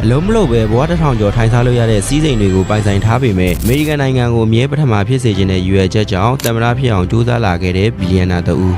အလုံးမလို့ပဲဘဝတစ်ထောင်ကျော်ထိုင်စားလို့ရတဲ့စီးစိမ်တွေကိုပိုင်ဆိုင်ထားပေမဲ့အမေရိကန်နိုင်ငံကိုအမြဲပထမဖြစ်စေခြင်းနဲ့ရွေချက်ကြောင့်သမ္မတဖြစ်အောင်ကြိုးစားလာခဲ့တဲ့ဘီလီယံနာတဦး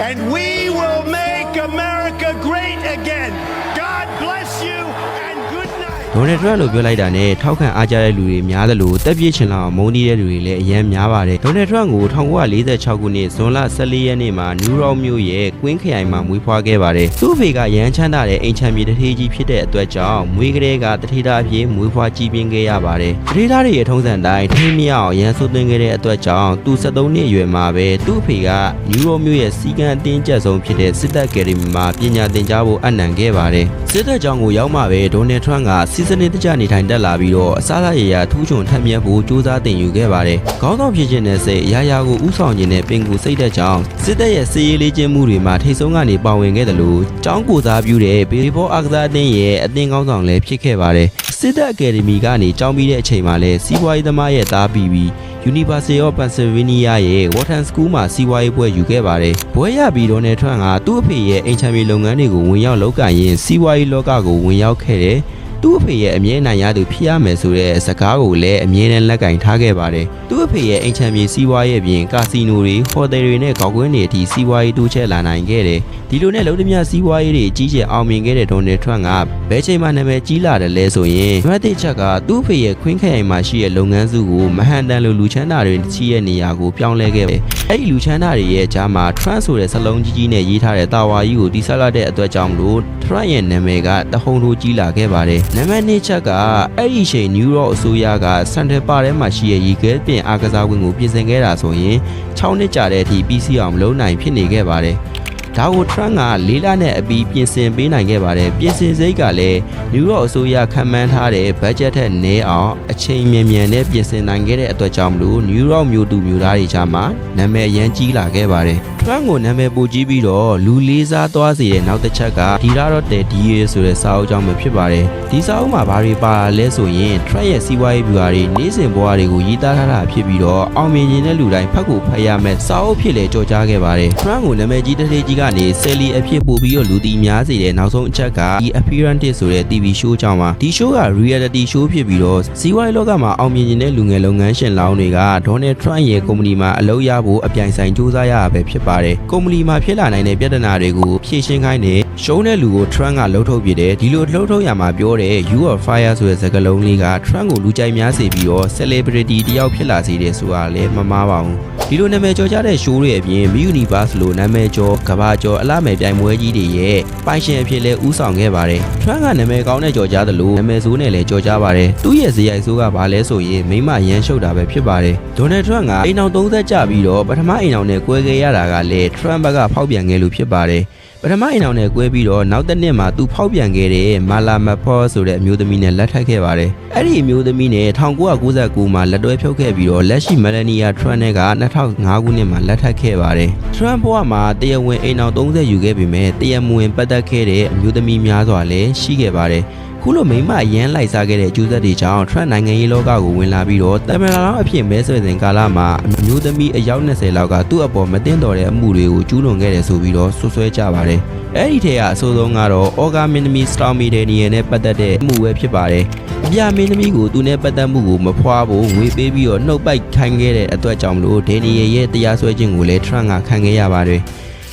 And we will make America great again. God bless you and good night. ဒေါ်နယ်ထရန့်လိုပြောလိုက်တာနဲ့ထောက်ခံအားကြတဲ့လူတွေများသလိုတက်ပြည့်ချင်လာအောင်မုန်းတီးတဲ့လူတွေလည်းအများများပါတယ်ဒေါ်နယ်ထရန့်ကို1946ခုနှစ်ဇွန်လ14ရက်နေ့မှာနယူးယောက်မြို့ရဲ့ကွင်းခရိုင်မှာမွေးဖွားခဲ့ပါတယ်သူ့အဖေကရန်ချမ်းသာတဲ့အိမ်ချမ်းမြေတထေးကြီးဖြစ်တဲ့အတွက်ကြောင့်မွေးကလေးကတထေးသားအဖြစ်မွေးဖွားကြီးပြင်းခဲ့ရပါတယ်တထေးသားတွေရဲ့ထုံးစံတိုင်းထိမရအောင်ရန်ဆိုးသွင်းခဲ့တဲ့အတွက်ကြောင့်သူ73နှစ်အရွယ်မှာပဲသူ့အဖေကနယူးယောက်မြို့ရဲ့စီကံအတင်းကျပ်ဆုံးဖြစ်တဲ့စစ်တပ်အကယ်ဒမီမှာပညာသင်ကြားဖို့အနံခဲ့ပါတယ်စစ်တပ်ကြောင့်ကိုရောက်မှပဲဒေါ်နယ်ထရန့်ကစီစနစ်တကျနေထိုင်တက်လာပြီးတော့အစားအစာရရထူးချွန်ထက်မြက်ဖို့ကြိုးစားတင်ယူခဲ့ပါတယ်ခေါင်းဆောင်ဖြစ်ခြင်းနဲ့စိတ်အရာရာကိုဥဆောင်ခြင်းနဲ့ပင်ကိုစိတ်သက်ကြောင့်စစ်တပ်ရဲ့စီးရေးလေးကျင်းမှုတွေမှာထိတ်ဆုံးကနေပါဝင်ခဲ့တယ်လို့ကျောင်းကိုစားပြုတဲ့ဘေဘောအားကစားအသင်းရဲ့အသင်းကောင်းဆောင်လည်းဖြစ်ခဲ့ပါတယ်စစ်တပ်အကယ်ဒမီကနေကျောင်းပြီးတဲ့အချိန်မှာလည်းစီးပွားရေးသမားရဲ့သားပြီး University of Pennsylvania ရဲ့ Wharton School မှာစီးပွားရေးဘွဲ့ယူခဲ့ပါတယ်။ဘွဲ့ရပြီးဒေါ်နယ်ထရန့်ကသူ့အဖေရဲ့အိမ်ချမ်းမြေလုပ်ငန်းတွေကိုဝင်ရောက်လုပ်ကိုင်ရင်းစီးပွားရေးလောကကိုဝင်ရောက်ခဲ့တယ်။သူ့အဖေရဲ့အမြဲနိုင်ရသူဖြစ်ရမယ်ဆိုတဲ့စကားကိုလည်းအမြဲတမ်းလက်ကင်ထားခဲ့ပါတယ်။သူ့အဖေရဲ့အိမ်ချမ်းမြေစီးပွားရေးအပြင်ကာစီနိုတွေဟိုတယ်တွေနဲ့ကောက်ကွင်းတွေအထိစီးပွားရေးတိုးချဲ့လာနိုင်ခဲ့တယ်။ဒီလိုနဲ့လုံးသမျှစီးပွားရေးတွေကြီးကျယ်အောင်မြင်ခဲ့တဲ့ဒေါ်နယ်ထရန့်ကဘယ်ချိန်မှနာမည်ကြီးလာတယ်လဲဆိုရင်မတ်တစ်ချက်ကသူ့အဖေရဲ့ခွင်းခရိုင်မှာရှိတဲ့လုပ်ငန်းစုကိုမဟန်တန်လိုလူချမ်းသာတွေရှိတဲ့နေရာကိုပြောင်းလဲခဲ့တယ်။အဲ့ဒီလူချမ်းသာတွေရဲ့ကြားမှာ Trump ဆိုတဲ့စလုံးကြီးကြီးနဲ့ရေးထားတဲ့တာဝါကြီးကိုတိဆက်လာတဲ့အတွက်ကြောင့်မလို့ Trump ရဲ့နာမည်ကတဟုန်ထိုးကြီးလာခဲ့ပါတယ်။နံပါတ်2ချက်ကအဲ့ဒီချိန်နယူးယောက်အစိုးရကစန်တယ်ပါထဲမှာရှိတဲ့ရေခဲပြင်အားကစားကွင်းကိုပြင်ဆင်ခဲ့တာဆိုရင်6နှစ်ကြာတဲ့အထိပြီးစီးအောင်မလုပ်နိုင်ဖြစ်နေခဲ့ပါတယ်။ဒါကိုထရန့်က၄လနဲ့အပြီးပြင်ဆင်ပေးနိုင်ခဲ့ပါတယ်ပြင်ဆင်စိတ်ကလည်းနယူးယောက်အစိုးရခံမှန်းထားတဲ့ဘတ်ဂျက်ထက်နည်းအောင်အချိန်မြန်နဲ့ပြင်ဆင်နိုင်ခဲ့တဲ့အတွက်ကြောင့်မလို့နယူးယောက်မြို့သူမြို့သားတွေကြားမှာနာမည်ရန်ကြီးလာခဲ့ပါတယ်ထရန့်ကိုနာမည်ပိုကြီးပြီးတော့လူလေးစားသွားစေတဲ့နောက်တစ်ချက်ကဒီရာတော့တဲ့ဒီရဲဆိုတဲ့စာအုပ်ကြောင့်ပဲဖြစ်ပါတယ်ဒီစာအုပ်မှာဘာတွေပါလဲဆိုရင်ထရန့်ရဲ့စီးပွားရေးဗျူဟာတွေနေ့စဉ်ဘဝတွေကိုရေးသားထားတာဖြစ်ပြီးတော့အောင်မြင်ခြင်းတဲ့လူတိုင်းဖတ်ကိုဖတ်ရမယ်စာအုပ်ဖြစ်လေကြော်ကြားခဲ့ပါတယ်ထရန့်ကိုနာမည်ကြီးတစ်ထေးကြီးကနေဆယ်လီအဖြစ်ပို့ပြီးတော့လူတီများစေတဲ့နောက်ဆုံးအချက်ကဒီ Appearance ဆိုတဲ့ TV show ကြောင့်ပါဒီ show က reality show ဖြစ်ပြီးတော့စီးပွားရေးလောကမှာအောင်မြင်နေတဲ့လူငယ်လုပ်ငန်းရှင်လောင်းတွေကဒေါ်နယ်ထရန့်ရဲ့ကုမ္ပဏီမှာအလုပ်ရဖို့အပြိုင်ဆိုင်စူးစမ်းရတာပဲဖြစ်ပါတယ်ကုမ္ပဏီမှာဖြစ်လာနိုင်တဲ့ပြဿနာတွေကိုဖြေရှင်းခိုင်းတဲ့ရှုံးတဲ့လူကိုထရန့်ကလှုပ်ထုတ်ပြတယ်ဒီလိုလှုပ်ထုတ်ရမှာပြောတဲ့ You are fire ဆိုတဲ့စကားလုံးလေးကထရန့်ကိုလူကြိုက်များစေပြီးတော့ celebrity တယောက်ဖြစ်လာစေတယ်ဆိုတာလည်းမမှားပါဘူးဒီလိုနာမည်ကျော်ကြတဲ့ show တွေအပြင် Miss Universe လိုနာမည်ကျော်ကဘာကျော်အလားမယ်ပြိုင်ပွဲကြီးတွေရဲ့ပိုင်ရှင်အဖြစ်လဲဦးဆောင်ခဲ့ပါတယ်ထရန့်ကနာမည်ကောင်းတဲ့ကြော်ကြားသလိုနာမည်ဆိုးနဲ့လည်းကြော်ကြားပါတယ်သူ့ရဲ့ဇေယျဆိုးကဘာလဲဆိုရင်မိမရန်ရှုပ်တာပဲဖြစ်ပါတယ်ဒေါ်နယ်ထရန့်ကအိမ်အောင်30ကျပြီးတော့ပထမအိမ်အောင်နဲ့ကွဲခဲ့ရတာကလည်းထရန့်ဘက်ကဖောက်ပြန်ခဲ့လို့ဖြစ်ပါတယ်ပထမအိမ်အောင်နဲ့ကွဲပြီးတော့နောက်တစ်နှစ်မှာသူဖောက်ပြန်ခဲ့တဲ့မာလာမဖောဆိုတဲ့အမျိုးသမီးနဲ့လက်ထပ်ခဲ့ပါတယ်အဲ့ဒီအမျိုးသမီးနဲ့1999မှာလက်တွဲဖြုတ်ခဲ့ပြီးတော့လက်ရှိမယ်လနီယာထရန့်နဲ့က2005ခုနှစ်မှာလက်ထပ်ခဲ့ပါတယ်ထရန့်ဘဝမှာတရားဝင်အိမ်အောင်30ယူခဲ့ပေမဲ့တရားမဝင်ပတ်သက်ခဲ့တဲ့အမျိုးသမီးများစွာလည်းရှိခဲ့ပါတယ်ခုလိုမိမရန်လိုက်စားခဲ့တဲ့အကျိုးဆက်တွေကြောင့်ထရန့်နိုင်ငံရေးလောကကိုဝင်လာပြီးတော့တမန်တော်အဖြစ်မဲဆွယ်စဉ်ကာလမှာအမျိုးသမီးအယောက်20လောက်ကသူ့အပေါ်မတင်တော်တဲ့အမှုတွေကိုကျူးလွန်ခဲ့တယ်ဆိုပြီးတော့ဆွဆွဲကြပါတယ်အဲ့ဒီထဲကအဆိုးဆုံးကတော့အော်ဂါမင်းသမီးစတောင်မီဒယ်နီယန်နဲ့ပတ်သက်တဲ့အမှုပဲဖြစ်ပါတယ်အပြမင်းသမီးကိုသူနဲ့ပတ်သက်မှုကိုမဖွာဖို့ငွေပေးပြီးတော့နှုတ်ပိုက်ခိုင်းခဲ့တဲ့အတွက်ကြောင့်မလို့ဒယ်နီယန်ရဲ့တရားစွဲခြင်းကိုလည်းထရန့်ကခံခဲ့ရပါတယ်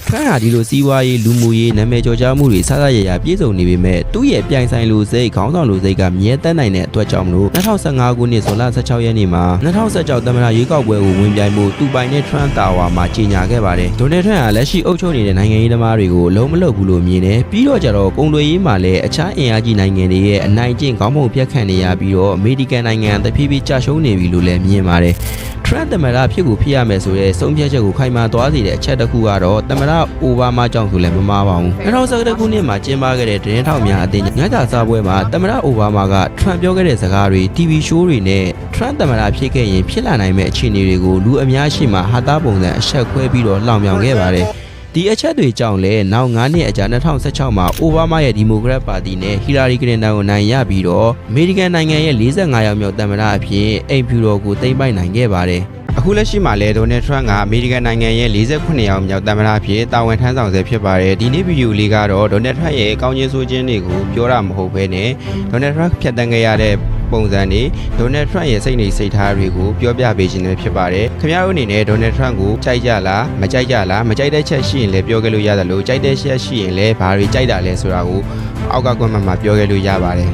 ထရန့်ဟာဒီလိုစီးပွားရေးလူမှုရေးနာမည်ကျော်ကြားမှုတွေဆဆရရပြည့်စုံနေပေမဲ့သူ့ရဲ့ပြိုင်ဆိုင်လူစိတ်ခေါင်းဆောင်လူစိတ်ကမြဲတမ်းနိုင်တဲ့အတွက်ကြောင့်မလို့2015ခုနှစ်ဇွန်လ16ရက်နေ့မှာ2016သမ္မတရွေးကောက်ပွဲကိုဝင်ပြိုင်မှုသူပိုင်တဲ့ထရန့်တာဝါမှာကြေညာခဲ့ပါတယ်ဒေါ်နယ်ထရန့်ဟာလက်ရှိအုပ်ချုပ်နေတဲ့နိုင်ငံရေးသမားတွေကိုအလုံးမလုပ်ဘူးလို့မြင်တယ်ပြီးတော့ကြတော့ကုန်သွယ်ရေးမှာလည်းအခြားအင်အားကြီးနိုင်ငံတွေရဲ့အနိုင်ကျင့်ခေါင်းပုံပြတ်ခတ်နေရပြီးတော့အမေရိကန်နိုင်ငံတဖြည်းဖြည်းကျရှုံးနေပြီလို့လည်းမြင်ပါတယ်ထရန့်သမ္မတဖြစ်ကိုဖြစ်ရမယ်ဆိုတဲ့ဆုံးဖြတ်ချက်ကိုခိုင်မာသွားစေတဲ့အချက်တစ်ခုကတော့သမ္မတအိုဘားမားကြောင့်ဆိုလည်းမမှားပါဘူး2019ခုနှစ်မှာကျင်းပခဲ့တဲ့သတင်းထောက်များအသင်းညစာစားပွဲမှာသမ္မတအိုဘားမားကထရန့်ပြောခဲ့တဲ့စကားတွေ TV show တွေနဲ့ထရန့်သမ္မတဖြစ်ခဲ့ရင်ဖြစ်လာနိုင်မယ့်အခြေအနေတွေကိုလူအများရှိမှဟာသားပုံစံအဆက်ခွဲပြီးတော့လှောင်ပြောင်ခဲ့ပါတယ်ဒီအချက်တွေကြောင့်လည်းနောက်9နှစ်အကြာ2016မှာအိုဘားမားရဲ့ဒီမိုကရက်ပါတီနဲ့ဟီလာရီကလင်တန်ကိုနိုင်ရပြီးတော့အမေရိကန်နိုင်ငံရဲ့45ရောက်မြောက်သမ္မတအဖြစ်အိမ်ဖြူတော်ကိုသိမ်းပိုက်နိုင်ခဲ့ပါတယ် အခုလက်ရှိမှာလည်းဒေါ်နယ်ထရန့်ကအမေရိကန်နိုင်ငံရဲ့48ရာမြောက်သမ္မတဖြစ်တာဝန်ထမ်းဆောင်ဆဲဖြစ်ပါတယ်ဒီနေ့ဗီဒီယိုလေးကတော့ဒေါ်နယ်ထရန့်ရဲ့ကောင်းခြင်းဆိုခြင်းတွေကိုပြောတာမဟုတ်ဘဲနဲ့ဒေါ်နယ်ထရန့်ဖြတ်တန်းခဲ့ရတဲ့ပုံစံတွေဒေါ်နယ်ထရန့်ရဲ့စိတ်နေစိတ်ထားတွေကိုပြောပြပေးခြင်းလည်းဖြစ်ပါတယ်ခင်ဗျားတို့အနေနဲ့ဒေါ်နယ်ထရန့်ကိုကြိုက်ကြလားမကြိုက်ကြလားမကြိုက်တဲ့ချက်ရှိရင်လည်းပြောခဲ့လို့ရတယ်လို့ကြိုက်တဲ့ချက်ရှိရင်လည်းဘာတွေကြိုက်တာလဲဆိုတာကိုအောက်ကကွန်မန့်မှာပြောခဲ့လို့ရပါတယ်